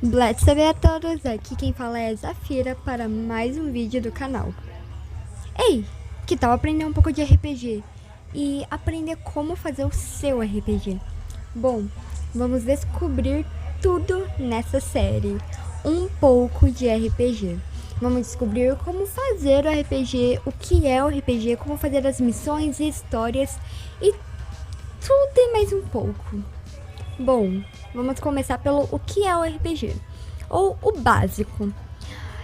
Bless a todos, aqui quem fala é Zafira para mais um vídeo do canal. Ei, que tal aprender um pouco de RPG e aprender como fazer o seu RPG? Bom, vamos descobrir tudo nessa série, um pouco de RPG. Vamos descobrir como fazer o RPG, o que é o RPG, como fazer as missões e histórias e tudo e mais um pouco. Bom, vamos começar pelo o que é o RPG, ou o básico.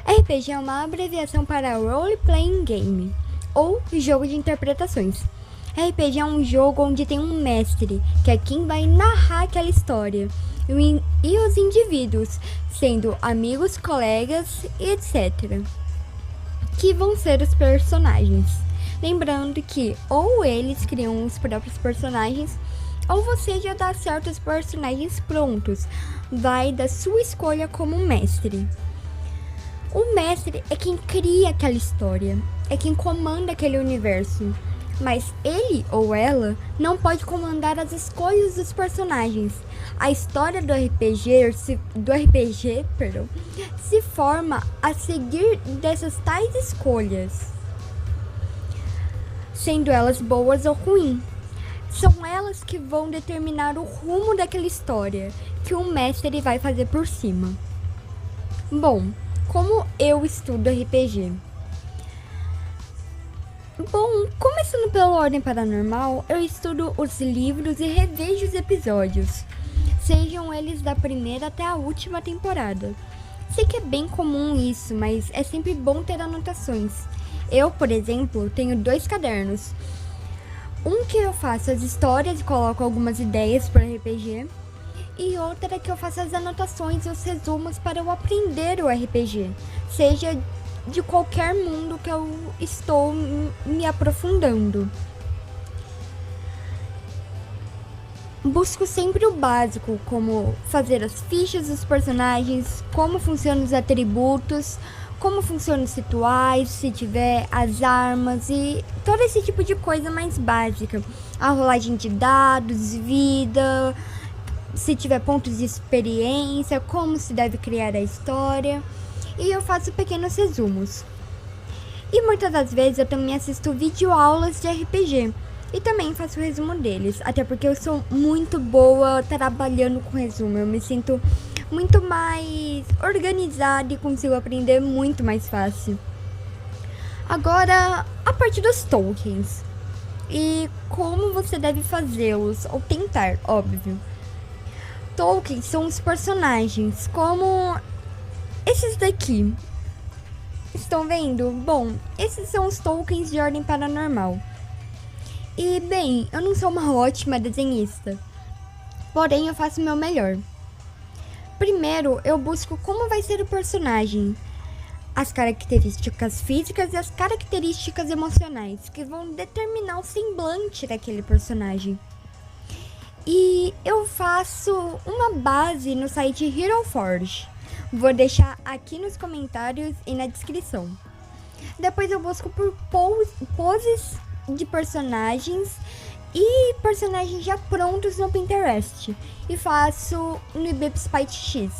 RPG é uma abreviação para Role Playing Game, ou jogo de interpretações. RPG é um jogo onde tem um mestre, que é quem vai narrar aquela história, e os indivíduos, sendo amigos, colegas, etc., que vão ser os personagens. Lembrando que ou eles criam os próprios personagens, ou você já dá certos personagens prontos. Vai da sua escolha como mestre. O mestre é quem cria aquela história, é quem comanda aquele universo. Mas ele ou ela não pode comandar as escolhas dos personagens. A história do RPG se forma a seguir dessas tais escolhas, sendo elas boas ou ruins. São elas que vão determinar o rumo daquela história que o mestre vai fazer por cima. Bom, como eu estudo RPG? Bom, começando pela Ordem Paranormal, eu estudo os livros e revejo os episódios, sejam eles da primeira até a última temporada. Sei que é bem comum isso, mas é sempre bom ter anotações. Eu, por exemplo, tenho 2 cadernos. Um que eu faço as histórias e coloco algumas ideias para RPG, e outra que eu faço as anotações e os resumos para eu aprender o RPG, seja de qualquer mundo que eu estou me aprofundando. Busco sempre o básico, como fazer as fichas dos personagens, como funcionam os atributos, como funcionam os rituais, se tiver as armas e todo esse tipo de coisa mais básica. A rolagem de dados, vida, se tiver pontos de experiência, como se deve criar a história. E eu faço pequenos resumos. E muitas das vezes eu também assisto videoaulas de RPG. E também faço o resumo deles. Até porque eu sou muito boa trabalhando com resumo. Eu me sinto muito mais organizada e consigo aprender muito mais fácil. Agora, a parte dos tokens. E como você deve fazê-los, ou tentar, óbvio. Tokens são os personagens, como esses daqui. Estão vendo? Bom, esses são os tokens de Ordem Paranormal. E, bem, eu não sou uma ótima desenhista, porém eu faço o meu melhor. Primeiro, eu busco como vai ser o personagem, as características físicas e as características emocionais, que vão determinar o semblante daquele personagem. E eu faço uma base no site Hero Forge. Vou deixar aqui nos comentários e na descrição. Depois eu busco por poses de personagens e personagens já prontos no Pinterest. E faço no eBay X.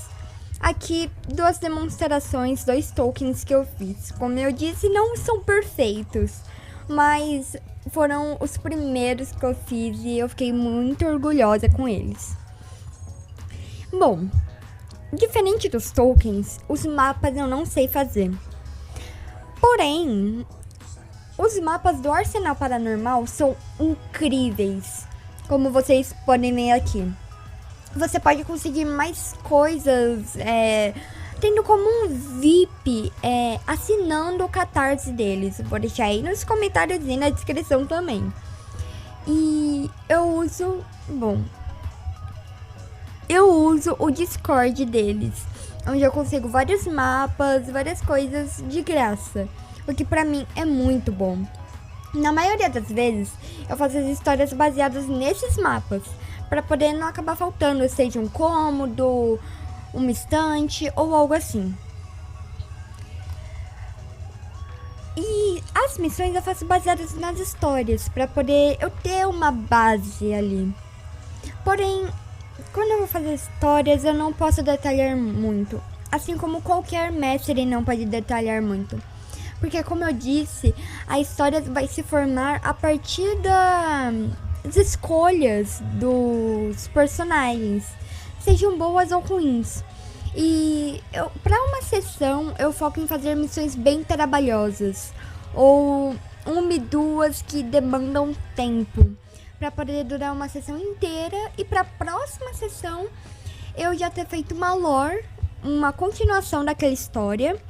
Aqui 2 demonstrações, 2 tokens que eu fiz. Como eu disse, não são perfeitos, mas foram os primeiros que eu fiz e eu fiquei muito orgulhosa com eles. Bom, diferente dos tokens, os mapas eu não sei fazer. Porém, os mapas do Arsenal Paranormal são incríveis, como vocês podem ver aqui. Você pode conseguir mais coisas, tendo como um VIP, assinando o Catarse deles. Vou deixar aí nos comentários e na descrição também. E eu uso o Discord deles, onde eu consigo vários mapas, várias coisas de graça, o que pra mim é muito bom. Na maioria das vezes, eu faço as histórias baseadas nesses mapas, para poder não acabar faltando, seja um cômodo, uma estante ou algo assim. E as missões eu faço baseadas nas histórias, para poder eu ter uma base ali. Porém, quando eu vou fazer histórias, eu não posso detalhar muito. Assim como qualquer mestre não pode detalhar muito. Porque, como eu disse, a história vai se formar a partir das escolhas dos personagens, sejam boas ou ruins. E para uma sessão, eu foco em fazer missões bem trabalhosas, ou uma e duas que demandam tempo, para poder durar uma sessão inteira. E para a próxima sessão, eu já ter feito uma lore, uma continuação daquela história,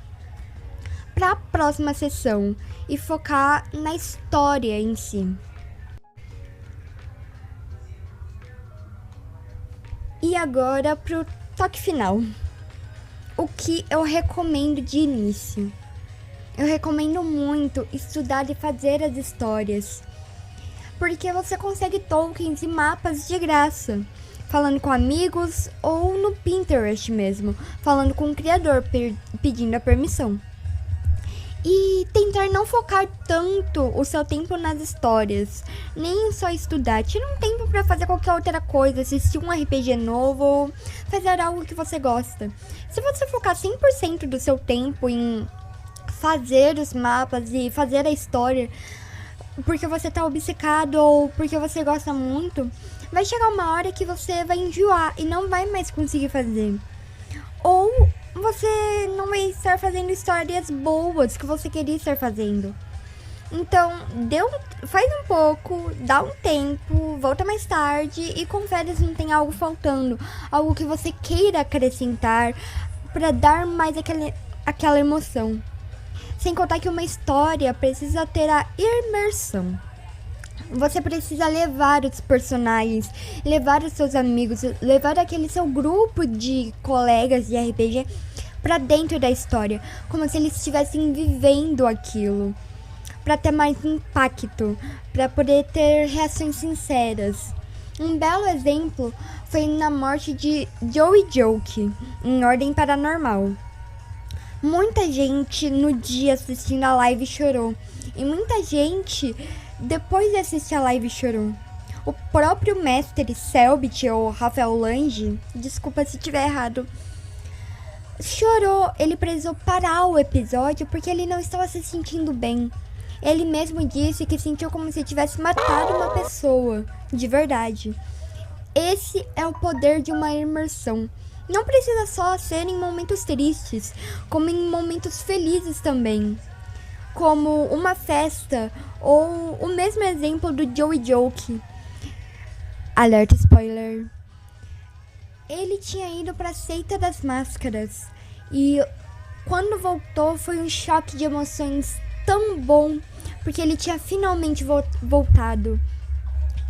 para a próxima sessão e focar na história em si. E agora pro toque final. O que eu recomendo de início? Eu recomendo muito estudar e fazer as histórias, porque você consegue tokens e mapas de graça, falando com amigos ou no Pinterest mesmo, falando com o criador, pedindo a permissão. E tentar não focar tanto o seu tempo nas histórias, nem só estudar. Tira um tempo para fazer qualquer outra coisa, assistir um RPG novo ou fazer algo que você gosta. Se você focar 100% do seu tempo em fazer os mapas e fazer a história, porque você tá obcecado ou porque você gosta muito, vai chegar uma hora que você vai enjoar e não vai mais conseguir fazer. Ou você não vai estar fazendo histórias boas que você queria estar fazendo. Então, faz um pouco, dá um tempo, volta mais tarde e confere se não tem algo faltando, algo que você queira acrescentar para dar mais aquela emoção. Sem contar que uma história precisa ter a imersão. Você precisa levar os personagens, levar os seus amigos, levar aquele seu grupo de colegas de RPG pra dentro da história, como se eles estivessem vivendo aquilo, pra ter mais impacto, pra poder ter reações sinceras. Um belo exemplo foi na morte de Joey Joke, em Ordem Paranormal. Muita gente no dia assistindo a live chorou, e muita gente depois de assistir a live chorou. O próprio mestre Selbit, ou Rafael Lange, desculpa se tiver errado, chorou. Ele precisou parar o episódio porque ele não estava se sentindo bem. Ele mesmo disse que sentiu como se tivesse matado uma pessoa, de verdade. Esse é o poder de uma imersão. Não precisa só ser em momentos tristes, como em momentos felizes também. Como uma festa, ou o mesmo exemplo do Joey Joke. Alerta spoiler. Ele tinha ido para a Seita das Máscaras e quando voltou foi um choque de emoções tão bom, porque ele tinha finalmente voltado.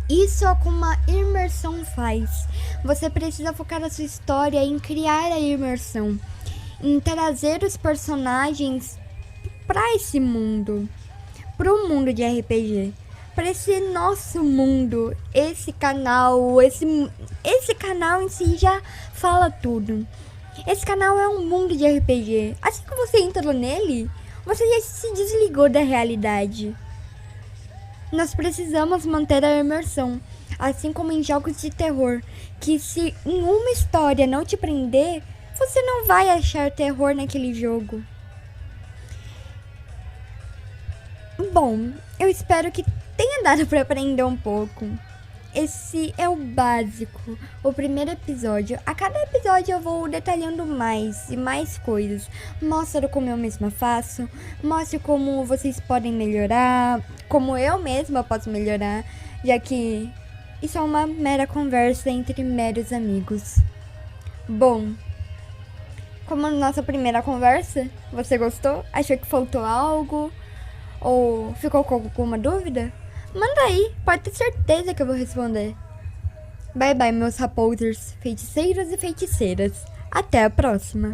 Isso é como uma imersão faz. Você precisa focar a sua história em criar a imersão, em trazer os personagens para esse mundo, para o mundo de RPG, para esse nosso mundo. Esse canal em si já fala tudo. Esse canal é um mundo de RPG. Assim que você entrou nele, você já se desligou da realidade. Nós precisamos manter a imersão, assim como em jogos de terror, que se em uma história não te prender, você não vai achar terror naquele jogo. Bom, eu espero que tenha dado para aprender um pouco. Esse é o básico, o primeiro episódio. A cada episódio eu vou detalhando mais e mais coisas. Mostro como eu mesma faço, mostro como vocês podem melhorar, como eu mesma posso melhorar, já que isso é uma mera conversa entre meros amigos. Bom, como nossa primeira conversa, você gostou? Achou que faltou algo? Ou ficou com alguma dúvida? Manda aí, pode ter certeza que eu vou responder. Bye bye, meus raposers, feiticeiros e feiticeiras. Até a próxima.